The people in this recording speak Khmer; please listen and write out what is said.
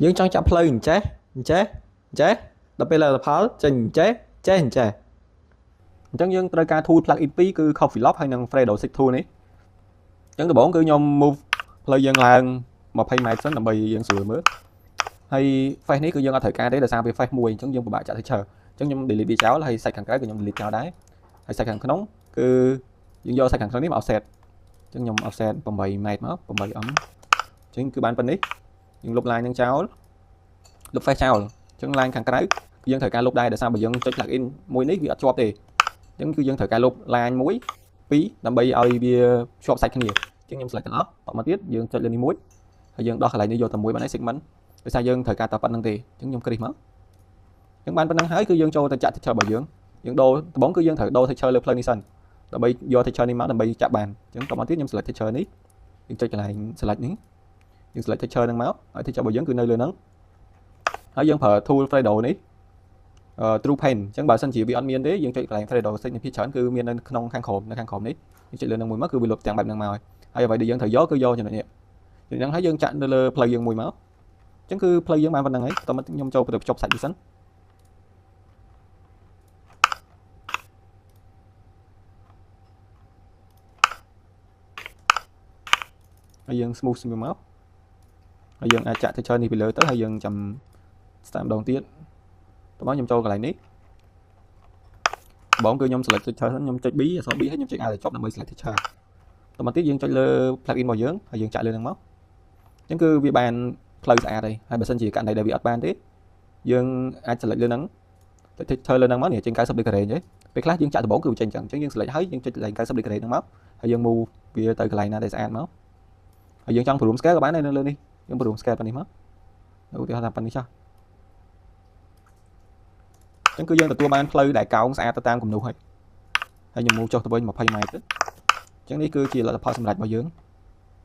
យើងចង់ចាប់ផ្លូវអញ្ចេះដល់ពេលលទ្ធផលចេញអញ្ចេះអញ្ចឹងយើងត្រូវការ tool plugin 2គឺ Coffeelog ហើយនិង Fredo 6 tool នេះអញ្ចឹងដំបូងគឺខ្ញុំ move ផ្លូវយើងឡើង20 ម៉ែត្រសិនដើម្បីយើងស្រួលមើលហើយ face នេះគឺយើងអត់ត្រូវការទេដោយសារវា face មួយអញ្ចឹងយើងពិបាកចាក់ texture អញ្ចឹងខ្ញុំ delete វាចោលហើយ សាច់ខាងក្រៅក៏ខ្ញុំ delete ចោលដែរហើយសាច់ខាងក្នុងគឺយើងយកសាច់ខាងក្នុងនេះមក offset អញ្ចឹងខ្ញុំ offset 8 ម៉ែត្រមក8 អញ្ចឹងគឺបានប៉ុណ្នេះយើងលុប line នឹងចោលលុប face ចោលអញ្ចឹង line ខាងក្រៅគឺយើងត្រូវការលុបដែរដោយសារបើយើងចុច plugin មួយនេះវាអត់ជាប់ទេអញ្ចឹងគឺយើងត្រូវការលុប line 1 2ដើម្បីឲ្យវាជាប់សាច់គ្នាអញ្ចឹងខ្ញុំ select ទាំងអស់តមកទៀតយើងចុចលើនេះមួយហើយយើងដោះកន្លែងនេះយកតែមួយបានហើយ segment ដោយសារយើងត្រូវការតែប៉ុណ្្នឹងទេអញ្ចឹងខ្ញុំគ្រីសមកអញ្ចឹងបានប៉ុណ្្នឹងហើយគឺយើងចូលទៅចាក់ texture របស់យើងដូរដំបូងគឺយើងត្រូវដូរ texture លើផ្លូវនេះសិនដើម្បីយក texture នេះមកដើម្បីចាក់បានអញ្ចឹងតមកទៀតខ្ញុំ select texture នេះយើងចុចកន្លែង select នេះយើង select texture ហ្នឹងមកហើយ texture របស់យើងគឺនៅលើហ្នឹងហើយយើងប្រើ tool Fredo នេះTrue Paint អញ្ចឹងបើសិនជាវាអត់មានទេយើងចុចកន្លែង Fredo 6នេះភាគច្រើនគឺមាននៅក្នុងខាងក្រោមនេះយើងចុចលើនឹងមួយមកគឺវាលុបទាំងបែបហ្នឹងមកហើយអ្វីដែលយើងត្រូវយកគឺយកចំណុចនេះយ៉ាងហ្នឹងហើយយើងចាក់នៅលើផ្លូវយើងមួយមកអញ្ចឹងគឺផ្លូវយើងបានប៉ុណ្្នឹងហើយតោះមកខ្ញុំចូលទៅភ្ជាប់សាច់វាសិនហើយយើង smooth វាមកហើយយើងអាចចាក់ texture នេះពីលើទៅហើយយើងចាំ start ម្ដងទៀតតោះមកខ្ញុំចូលកន្លែងនេះបងគឺខ្ញុំ select texture សិនខ្ញុំចុច B អក្សរ B ហើយខ្ញុំចុច R ឲ្យចប់ដើម្បី select texture តមកទៀតយើងចុចលើ plugin របស់យើងហើយយើងចាក់លើហ្នឹងមកអញ្ចឹងគឺវាបានផ្លូវស្អាតហើយបើសិនជាករណីដែលវាអត់បានទេយើងអាច select លើហ្នឹងទៅ texture លើហ្នឹងមកនេះចេញ90 degree ទេពេលខ្លះយើងចាក់ដំបូងគឺចេញចឹងអញ្ចឹងយើង select ហើយយើងចុចកន្លែង90 degree ហ្នឹងមកហើយយើង move វាទៅកន្លែងណាដែលស្អាតមកហើយយើងចង់ zoom scale ក៏បានដែរនៅលើនេះយើង zoom scale ប៉ុណ្នេះមកឧទាហរណ៍ថាប៉ុណ្នេះចុះអញ្ចឹងគឺយើងទទួលបានផ្លូវដែលកោងស្អាតទៅតាមគំនូសហើយខ្ញុំ move ចុះទៅវិញ20 ម៉ែត្រទៅអញ្ចឹងនេះគឺជាលទ្ធផលសម្រេចរបស់យើង